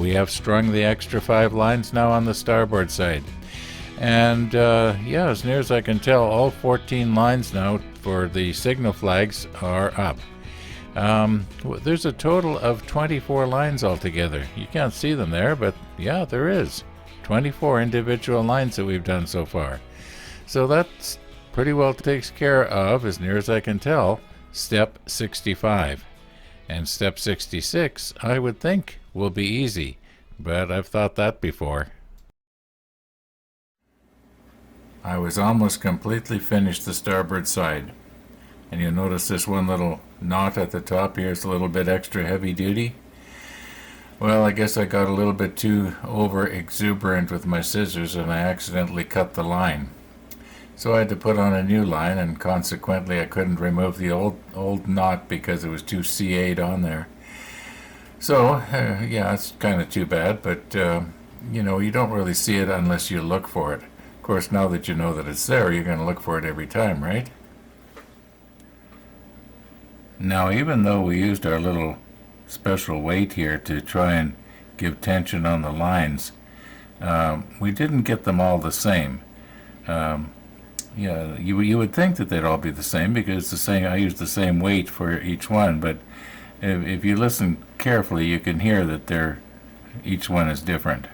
we have strung the extra 5 lines now on the starboard side. And yeah, as near as I can tell, all 14 lines now for the signal flags are up. There's a total of 24 lines altogether. You can't see them there, but yeah, there is 24 individual lines that we've done so far. So that's pretty well takes care of, as near as I can tell, step 65. And step 66, I would think, will be easy, but I've thought that before. I was almost completely finished the starboard side. And you'll notice this one little knot at the top here is a little bit extra heavy duty. Well, I guess I got a little bit too over exuberant with my scissors and I accidentally cut the line. So I had to put on a new line, and consequently I couldn't remove the old knot because it was too CA'd on there. So, yeah, it's kind of too bad, but you know, you don't really see it unless you look for it. Of course, now that you know that it's there, you're going to look for it every time, right? Now, even though we used our little special weight here to try and give tension on the lines, we didn't get them all the same. Yeah, you would think that they'd all be the same because the same. I used the same weight for each one, but if you listen carefully, you can hear that each one is different.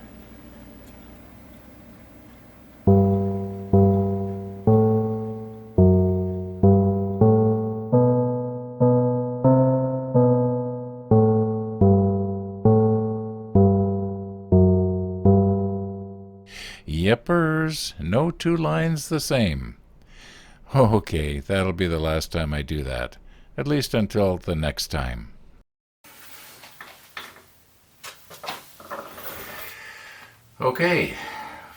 Yippers, no 2 lines the same. Okay, that'll be the last time I do that, at least until the next time. Okay,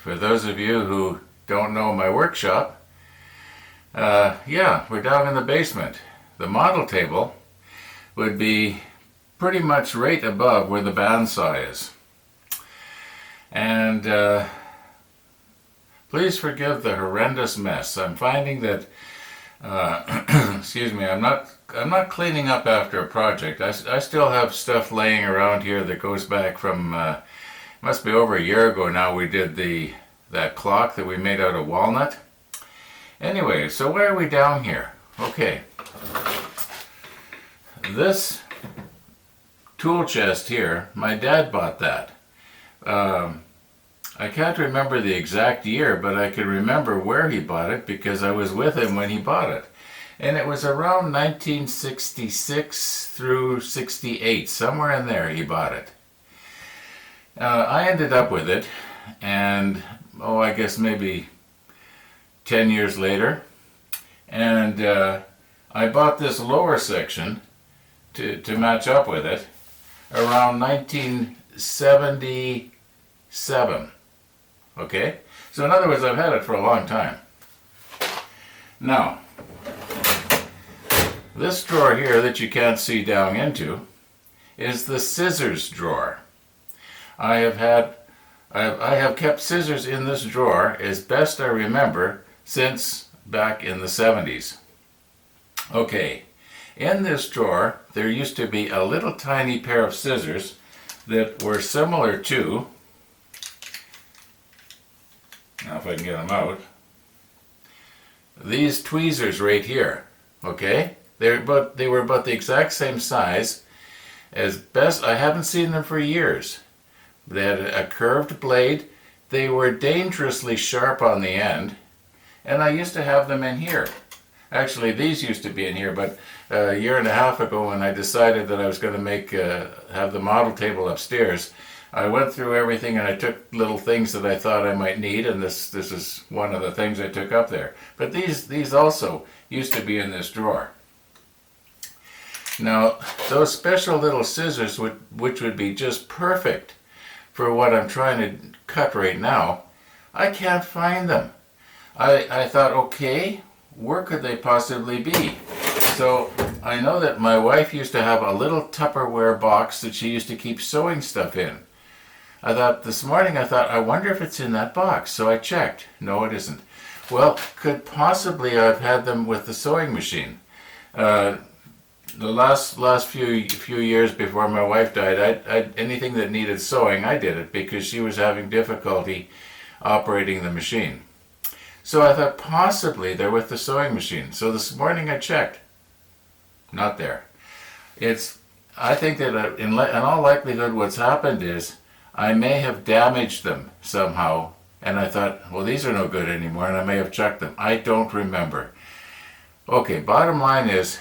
for those of you who don't know my workshop, yeah, we're down in the basement. The model table would be pretty much right above where the bandsaw is. And please forgive the horrendous mess. I'm finding that, excuse me, I'm not cleaning up after a project. I still have stuff laying around here that goes back from, must be over a year ago now. We did that clock that we made out of walnut. Anyway, so why are we down here? Okay. This tool chest here, my dad bought that. I can't remember the exact year, but I can remember where he bought it because I was with him when he bought it. And it was around 1966 through 68, somewhere in there he bought it. I ended up with it, and I guess maybe 10 years later, and I bought this lower section to match up with it around 1977. Okay? So in other words, I've had it for a long time. Now, this drawer here that you can't see down into is the scissors drawer. I have kept scissors in this drawer as best I remember since back in the 70s. Okay, in this drawer there used to be a little tiny pair of scissors that were similar to, now if I can get them out, these tweezers right here. Okay, they were about the exact same size. As best, I haven't seen them for years. They had a curved blade. They were dangerously sharp on the end, and I used to have them in here. Actually, these used to be in here, but a year and a half ago when I decided that I was going to have the model table upstairs, I went through everything and I took little things that I thought I might need, and this is one of the things I took up there. But these also used to be in this drawer. Now, those special little scissors, which would be just perfect for what I'm trying to cut right now, I can't find them. I thought, okay, where could they possibly be? So I know that my wife used to have a little Tupperware box that she used to keep sewing stuff in. I thought this morning, I wonder if it's in that box. So I checked. No, it isn't. Well, could possibly I've had them with the sewing machine. the last few years before my wife died, I anything that needed sewing, I did it because she was having difficulty operating the machine. So I thought possibly they're with the sewing machine. So this morning I checked. Not there. I think that in all likelihood what's happened is I may have damaged them somehow, and I thought, well, these are no good anymore, and I may have chucked them. I don't remember. Okay, bottom line is,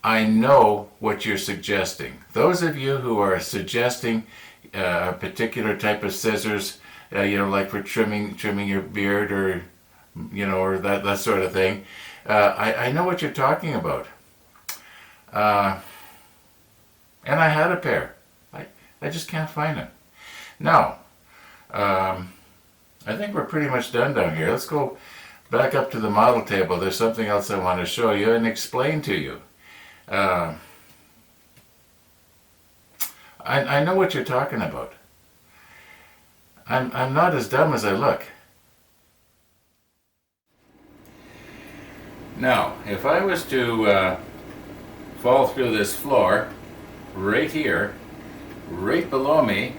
I know what you're suggesting. Those of you who are suggesting a particular type of scissors, like for trimming your beard, or or that sort of thing, I know what you're talking about. And I had a pair. I just can't find them. Now, I think we're pretty much done down here. Let's go back up to the model table. There's something else I want to show you and explain to you. I know what you're talking about. I'm not as dumb as I look. Now, if I was to fall through this floor, right here, right below me,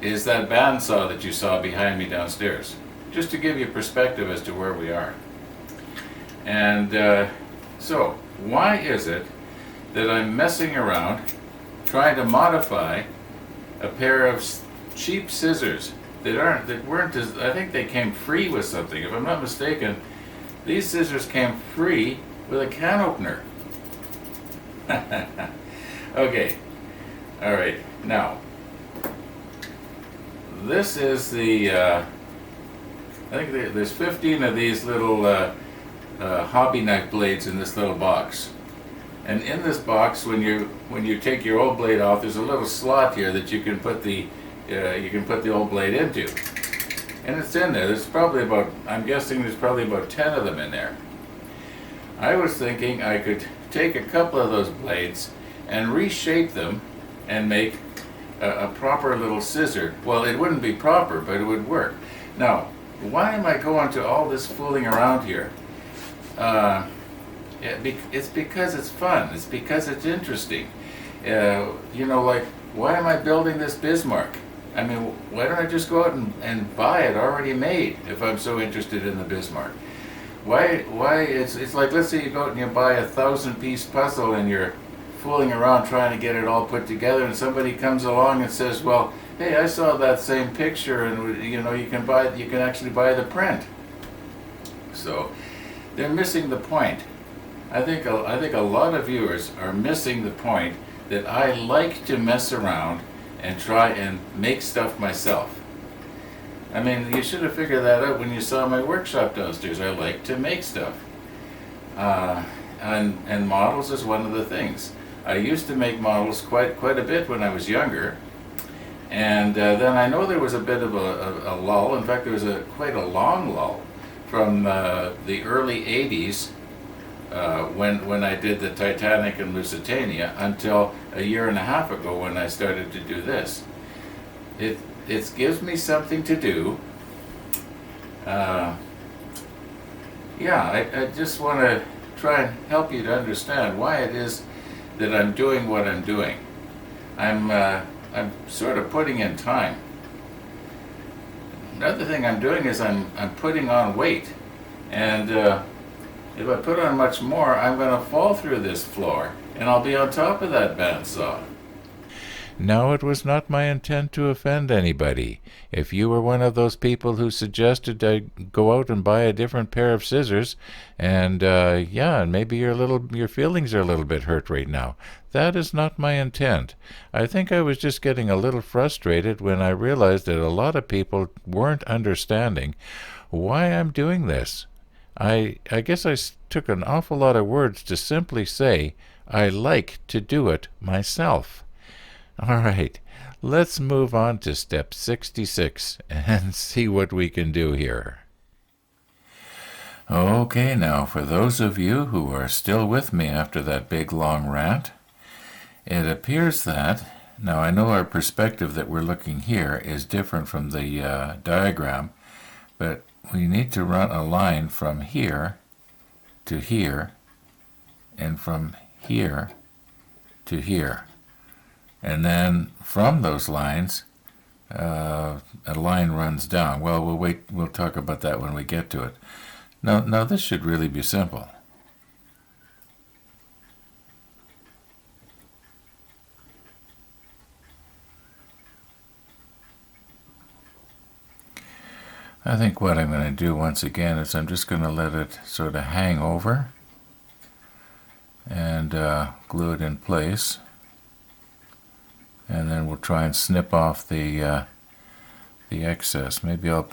is that bandsaw that you saw behind me downstairs. Just to give you perspective as to where we are. And so, why is it that I'm messing around trying to modify a pair of cheap scissors that weren't as, I think they came free with something. If I'm not mistaken, these scissors came free with a can opener. Okay, all right, now, this is the, I think there's 15 of these little hobby knife blades in this little box. And in this box, when you take your old blade off, there's a little slot here that you can put the old blade into. And it's in there. There's probably about, I'm guessing there's probably about 10 of them in there. I was thinking I could take a couple of those blades and reshape them and make a proper little scissor. Well, it wouldn't be proper, but it would work. Now, why am I going to all this fooling around here? It's because it's fun. It's because it's interesting. Like, why am I building this Bismarck? I mean, why don't I just go out and buy it already made if I'm so interested in the Bismarck? Why it's like, let's say you go out and you buy a 1,000-piece puzzle and you're fooling around trying to get it all put together, and somebody comes along and says, well, hey, I saw that same picture, and you can actually buy the print. So they're missing the point. I think a lot of viewers are missing the point that I like to mess around and try and make stuff myself. I mean, you should have figured that out when you saw my workshop downstairs. I like to make stuff. And models is one of the things. I used to make models quite a bit when I was younger. And then I know there was a bit of a lull. In fact, there was quite a long lull from the early 80s when I did the Titanic and Lusitania until a year and a half ago when I started to do this. It gives me something to do. I just want to try and help you to understand why it is that I'm doing what I'm doing. I'm sort of putting in time. Another thing I'm doing is I'm putting on weight, and if I put on much more, I'm going to fall through this floor, and I'll be on top of that bandsaw. No, it was not my intent to offend anybody. If you were one of those people who suggested I go out and buy a different pair of scissors, and and maybe your feelings are a little bit hurt right now, that is not my intent. I think I was just getting a little frustrated when I realized that a lot of people weren't understanding why I'm doing this. I guess I took an awful lot of words to simply say I like to do it myself. All right, let's move on to step 66 and see what we can do here. Okay, now for those of you who are still with me after that big long rant, it appears that, now I know our perspective that we're looking here is different from the diagram, but we need to run a line from here to here and from here to here. And then from those lines, a line runs down. Well, we'll talk about that when we get to it. Now this should really be simple. I think what I'm going to do once again is I'm just going to let it sort of hang over and glue it in place, and then we'll try and snip off the excess. Maybe I'll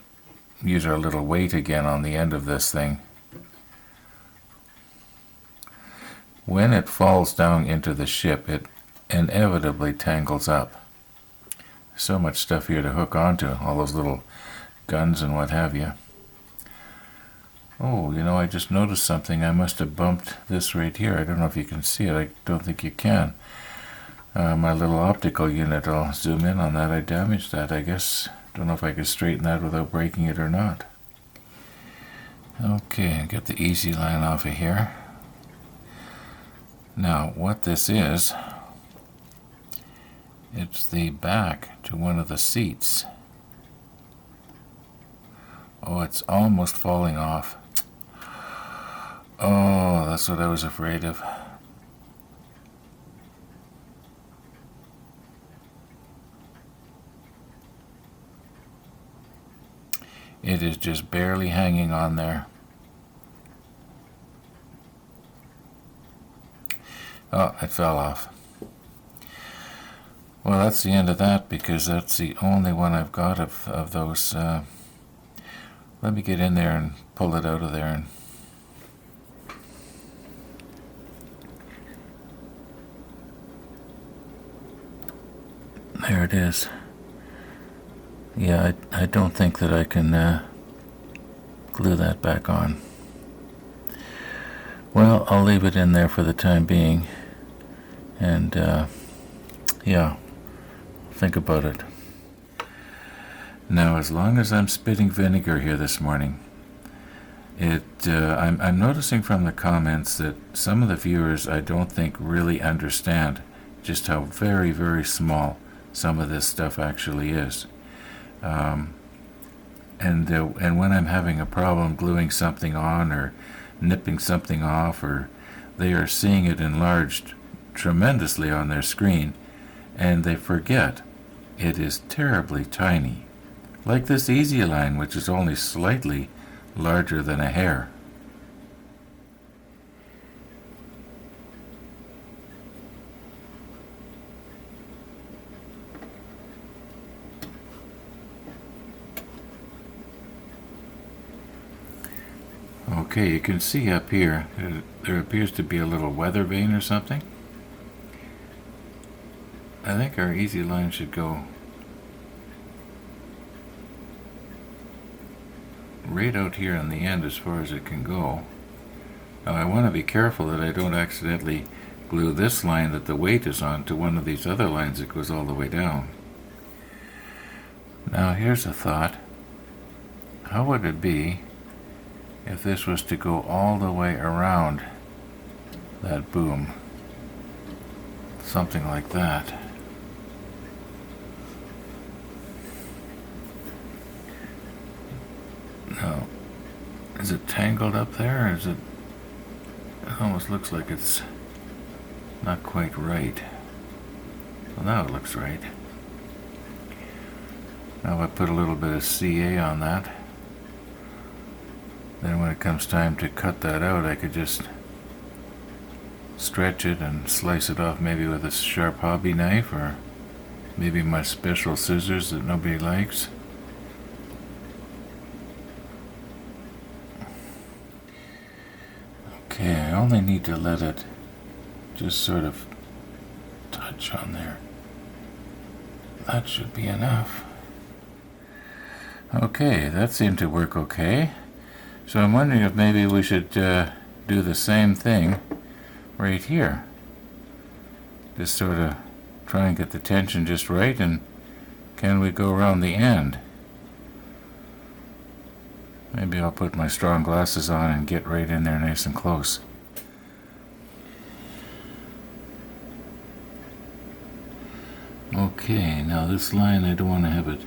use our little weight again on the end of this thing. When it falls down into the ship, it inevitably tangles up. There's so much stuff here to hook onto, all those little guns and what have you. Oh, I just noticed something. I must have bumped this right here. I don't know if you can see it. I don't think you can. My little optical unit, I'll zoom in on that. I damaged that, I guess. Don't know if I could straighten that without breaking it or not. Okay, get the easy line off of here. Now, what this is, it's the back to one of the seats. Oh, it's almost falling off. Oh, that's what I was afraid of. It is just barely hanging on there. Oh, it fell off. Well, that's the end of that, because that's the only one I've got of those. Let me get in there and pull it out of there. There it is. Yeah, I don't think that I can glue that back on. Well, I'll leave it in there for the time being, and yeah, think about it. Now, as long as I'm spitting vinegar here this morning, I'm noticing from the comments that some of the viewers, I don't think, really understand just how very, very small some of this stuff actually is. And when I'm having a problem gluing something on or nipping something off, or they are seeing it enlarged tremendously on their screen, and they forget it is terribly tiny. Like this easy line, which is only slightly larger than a hair. Okay, you can see up here, there appears to be a little weather vane or something. I think our easy line should go right out here on the end as far as it can go. Now I want to be careful that I don't accidentally glue this line that the weight is on to one of these other lines that goes all the way down. Now here's a thought. How would it be if this was to go all the way around that boom? Something like that. Now, is it tangled up there, or is it almost looks like it's not quite right. Well, now it looks right. Now if I put a little bit of CA on that, then when it comes time to cut that out, I could just stretch it and slice it off, maybe with a sharp hobby knife, or maybe my special scissors that nobody likes. Okay, I only need to let it just sort of touch on there. That should be enough. Okay, that seemed to work okay. So I'm wondering if maybe we should do the same thing right here. Just sort of try and get the tension just right, and can we go around the end? Maybe I'll put my strong glasses on and get right in there nice and close. Okay, now this line, I don't want to have it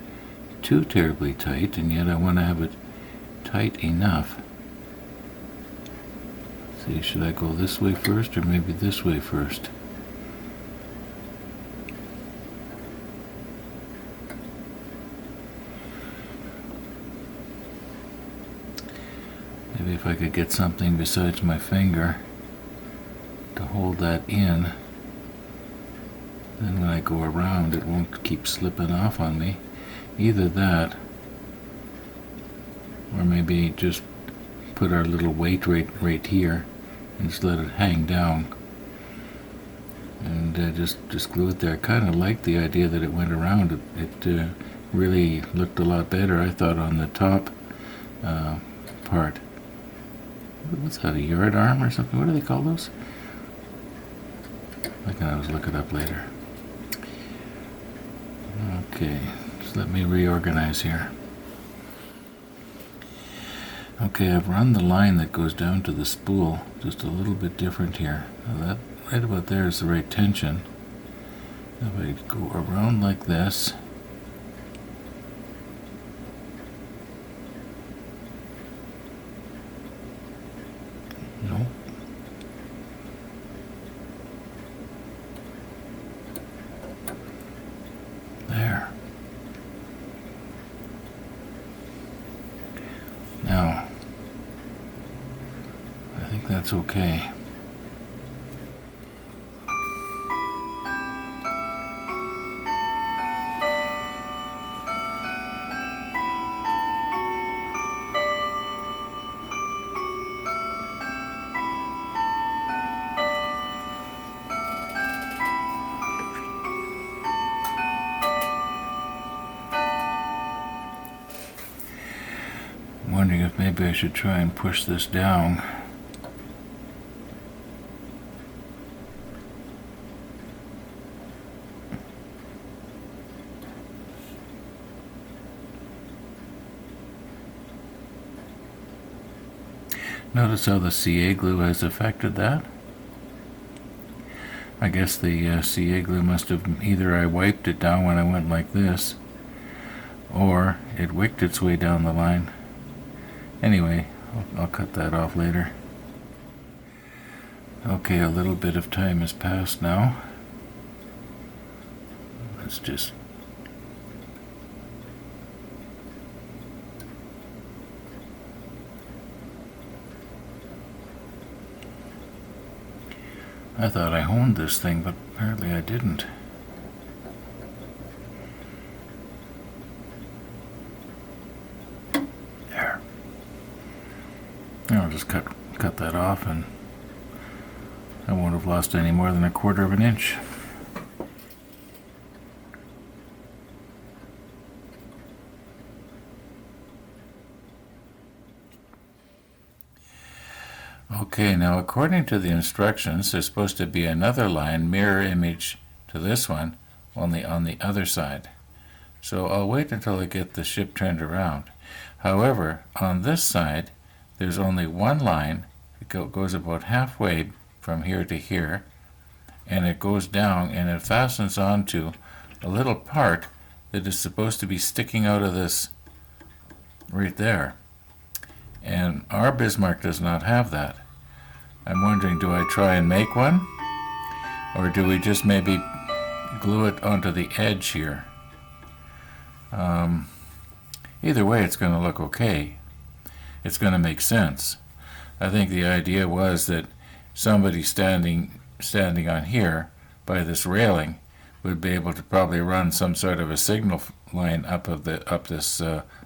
too terribly tight, and yet I want to have it tight enough. See, should I go this way first or maybe this way first? Maybe if I could get something besides my finger to hold that in, then when I go around it won't keep slipping off on me. Either that, or maybe just put our little weight right here and just let it hang down and just glue it there. I kind of like the idea that it went around. It really looked a lot better, I thought, on the top part. What's that, a yard arm or something? What do they call those? I can always look it up later. Okay, just let me reorganize here. Okay, I've run the line that goes down to the spool just a little bit different here. Now that right about there is the right tension. If I go around like this, no. There. Now, I think that's okay. I'm wondering if maybe I should try and push this down. Notice how the CA glue has affected that? I guess the CA glue must have, either I wiped it down when I went like this, or it wicked its way down the line. Anyway, I'll cut that off later. Okay, a little bit of time has passed now. Let's just I thought I honed this thing, but apparently I didn't. There. I'll just cut that off, and I won't have lost any more than 1/4 of an inch. Okay, now according to the instructions, there's supposed to be another line, mirror image to this one, only on the other side. So I'll wait until I get the ship turned around. However, on this side, there's only one line. It goes about halfway from here to here, and it goes down and it fastens onto a little part that is supposed to be sticking out of this right there. And our Bismarck does not have that. I'm wondering, do I try and make one? Or do we just maybe glue it onto the edge here? Either way, it's going to look okay. It's going to make sense. I think the idea was that somebody standing on here by this railing would be able to probably run some sort of a signal line up this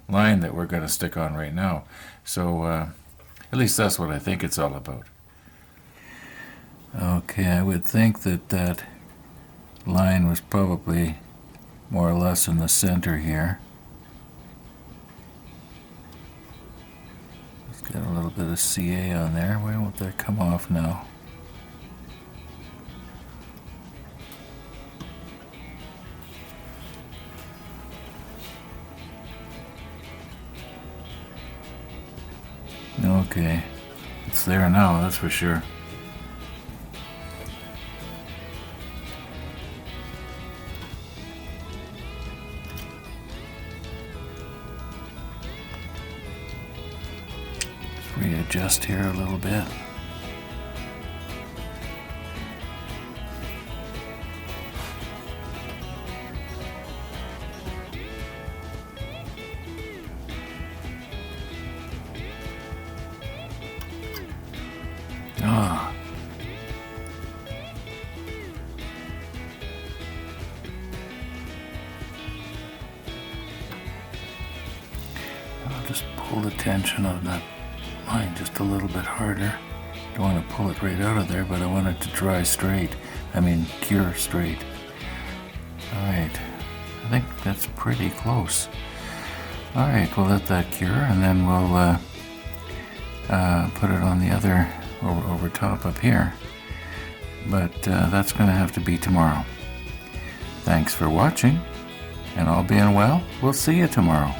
line that we're going to stick on right now. So at least that's what I think it's all about. Okay, I would think that line was probably more or less in the center here. Let's get a little bit of CA on there. Why won't that come off now? Okay, it's there now, that's for sure. adjust here a little bit. Ah. I'll just pull the tension of that line just a little bit harder. Don't want to pull it right out of there, but I want it to dry straight. Cure straight. Alright, I think that's pretty close. Alright, we'll let that cure, and then we'll put it on the other, over top up here. But that's going to have to be tomorrow. Thanks for watching, and all being well, we'll see you tomorrow.